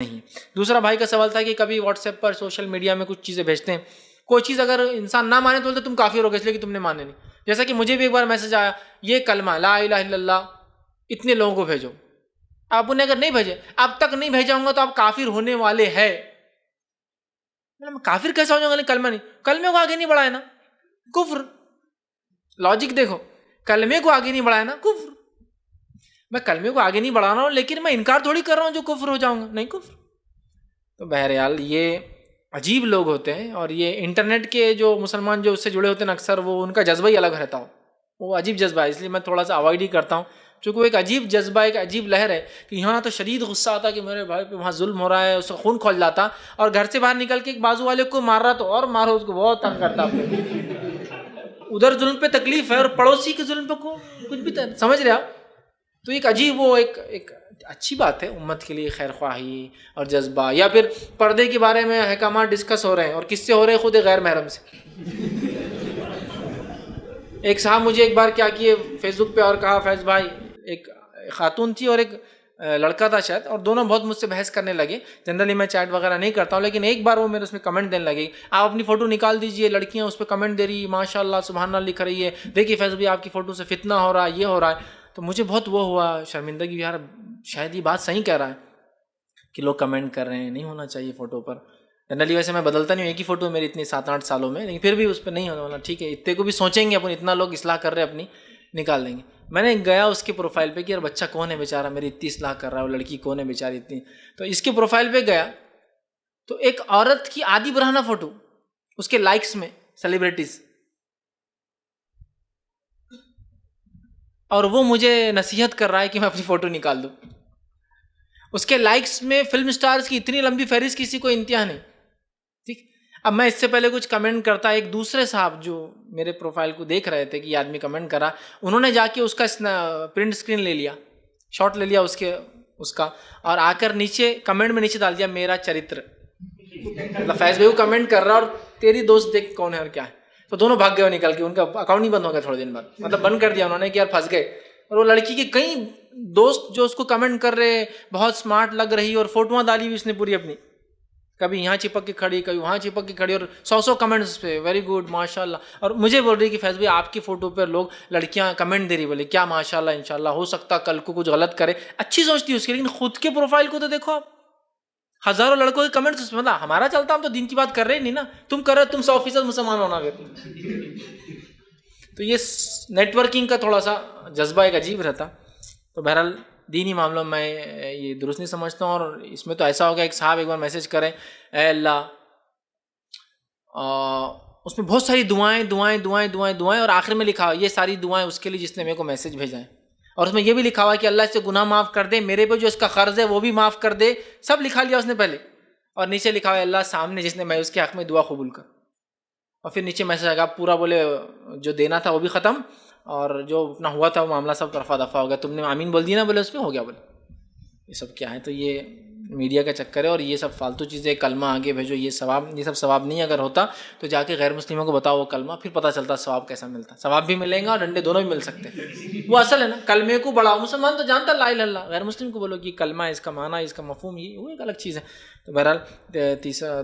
نہیں. دوسرا بھائی کا سوال تھا کہ کبھی واٹس ایپ پر سوشل میڈیا میں کچھ چیزیں بھیجتے ہیں, کوئی چیز اگر انسان نہ مانے تو بولتے تم کافر ہو گئے اس لیے کہ تم نے مانے نہیں. جیسا کہ مجھے بھی ایک بار میسج آیا, یہ کلمہ لا الہ الا اللہ اتنے لوگوں کو بھیجو. آپ انہیں اگر نہیں بھیجے, اب تک نہیں بھیجا ہوں گا تو آپ کافر ہونے والے ہیں. میں کافر کیسا ہو جاؤں گا؟ کلمہ نہیں, کلمے کو آگے نہیں بڑھائے نا, کفر. لاجک دیکھو, کلمے کو آگے نہیں بڑھائے نا, کفر. میں کلمے کو آگے نہیں بڑھا رہا ہوں لیکن میں انکار تھوڑی کر رہا ہوں جو کفر ہو جاؤں گا, نہیں کفر. تو بہرحال یہ عجیب لوگ ہوتے ہیں, اور یہ انٹرنیٹ کے جو مسلمان جو اس سے جڑے ہوتے ہیں اکثر وہ ان کا جذبہ ہی الگ رہتا ہو, وہ عجیب جذبہ ہے, اس لیے میں تھوڑا سا اوائڈ ہی کرتا ہوں. چونکہ وہ ایک عجیب جذبہ, ایک عجیب لہر ہے کہ یہاں تو شدید غصہ آتا کہ میرے بھائی پہ وہاں ظلم ہو رہا ہے, اس کا خون کھول جاتا, اور گھر سے باہر نکل کے ایک بازو والے کو مار رہا تو اور مارو, اس کو بہت تنگ کرتا. ادھر ظلم پہ تکلیف ہے اور پڑوسی کے ظلم پہ کچھ بھی سمجھ رہے آپ. تو ایک عجیب وہ ایک اچھی بات ہے امت کے لیے خیر خواہی اور جذبہ. یا پھر پردے کے بارے میں احکامات ڈسکس ہو رہے ہیں اور کس سے ہو رہے ہیں؟ خود غیر محرم سے. ایک صاحب مجھے ایک بار کیا کیے فیس بک پہ اور کہا, فیض بھائی, ایک خاتون تھی اور ایک لڑکا تھا شاید, اور دونوں بہت مجھ سے بحث کرنے لگے. جنرلی میں چیٹ وغیرہ نہیں کرتا ہوں, لیکن ایک بار وہ میرے اس میں کمنٹ دینے لگے, آپ اپنی فوٹو نکال دیجئے, لڑکیاں اس پہ کمنٹ دے رہی, ماشاء اللہ سبحان اللہ لکھ رہی ہے, دیکھیے فیض بھائی آپ کی فوٹو سے فتنہ ہو رہا ہے, یہ ہو رہا ہے. تو مجھے بہت وہ ہوا, شرمندگی, یار شاید یہ بات صحیح کہہ رہا ہے کہ لوگ کمنٹ کر رہے ہیں, نہیں ہونا چاہیے فوٹو پر. جنرلی ویسے میں بدلتا نہیں ہوں, ایک ہی فوٹو میری اتنی 7-8 سالوں میں, لیکن پھر بھی اس پہ نہیں ہونے والا. ٹھیک ہے, اتنے کو بھی سوچیں گے اپن, اتنا لوگ اصلاح کر رہے ہیں اپنی, نکال دیں گے. میں نے گیا اس کے پروفائل پہ کہ یار بچہ کون ہے بیچارہ میری اتنی اصلاح کر رہا ہے, وہ لڑکی کون ہے بیچاری اتنی. تو اس کے پروفائل پہ گیا تو ایک عورت کی آدھی برہنہ فوٹو, اس کے لائکس میں سیلیبریٹیز, اور وہ مجھے نصیحت کر رہا ہے کہ میں اپنی فوٹو نکال دوں. اس کے لائکس میں فلم سٹارز کی اتنی لمبی فہرست, کسی کو انتہا نہیں. ٹھیک, اب میں اس سے پہلے کچھ کمنٹ کرتا, ایک دوسرے صاحب جو میرے پروفائل کو دیکھ رہے تھے کہ یہ آدمی کمنٹ کرا, انہوں نے جا کے اس کا پرنٹ اسکرین لے لیا, شاٹ لے لیا اس کا, اور آ کر نیچے کمنٹ میں نیچے ڈال دیا میرا چرتر. مطلب فیض بھائی کو کمنٹ کر رہا اور تیری دوست دیکھ کون ہے اور کیا ہے. تو دونوں بھاگ گئے نکل کے, ان کا اکاؤنٹ نہیں بند ہو گیا تھوڑے دن بعد, مطلب بند کر دیا انہوں نے کہ یار پھنس گئے. اور وہ لڑکی کے کئی دوست جو اس کو کمنٹ کر رہے, بہت سمارٹ لگ رہی, اور فوٹواں ڈالی ہوئی اس نے پوری اپنی, کبھی یہاں چپک کے کھڑی, کبھی وہاں چپک کے کھڑی, اور 100 کمنٹس پہ ویری گڈ ماشاء اللہ. اور مجھے بول رہی کہ فیض بھائی آپ کی فوٹو پہ لوگ لڑکیاں کمنٹ دے رہی, بولے کیا ماشاء اللہ انشاءاللہ, ہو سکتا کل کو کچھ غلط کرے. اچھی سوچتی ہے اس کی, لیکن خود کے پروفائل کو تو دیکھو آپ, ہزاروں لڑکوں کے کمنٹس اس میں. مطلب ہمارا چلتا, ہم تو دین کی بات کر رہے نہیں نا, تم کر رہے, تم 100% مسلمان ہونا. تو یہ نیٹ ورکنگ کا تھوڑا سا جذبہ ایک عجیب رہتا. تو بہرحال دینی معاملوں میں یہ درست نہیں سمجھتا ہوں. اور اس میں تو ایسا ہو گیا, ایک صاحب ایک بار میسج کریں, اے اللہ, اس میں بہت ساری دعائیں, اور آخر میں لکھا ہوا یہ ساری دعائیں اس کے لیے جس نے میرے کو میسج بھیجا ہے, اور اس میں یہ بھی لکھا ہوا کہ اللہ اس سے گناہ معاف کر دے, میرے پہ جو اس کا قرض ہے وہ بھی معاف کر دے. سب لکھا لیا اس نے پہلے, اور نیچے لکھا ہوا اللہ سامنے جس نے میں اس کے حق میں دعا قبول کر. اور پھر نیچے میسج آگا پورا, بولے جو دینا تھا وہ بھی ختم, اور جو اپنا ہوا تھا وہ معاملہ سب رفع دفع ہو گیا, تم نے آمین بول دی نا, بولے اس میں ہو گیا. بولے یہ سب کیا ہے؟ تو یہ میڈیا کا چکر ہے, اور یہ سب فالتو چیزیں, کلمہ آگے بھیجو, یہ سب ثواب نہیں. اگر ہوتا تو جا کے غیر مسلموں کو بتاؤ وہ کلمہ, پھر پتہ چلتا ثواب کیسا ملتا. ثواب بھی ملے گا اور ڈنڈے دونوں بھی مل سکتے ہیں. وہ اصل ہے نا, کلمے کو بڑھاؤ. مسلمان تو جانتا لا الہ الا اللہ, غیر مسلم کو بولو کہ کلمہ, اس کا معنی, اس کا مفہوم, یہ وہ ایک الگ چیز ہے. تو بہرحال تیسرا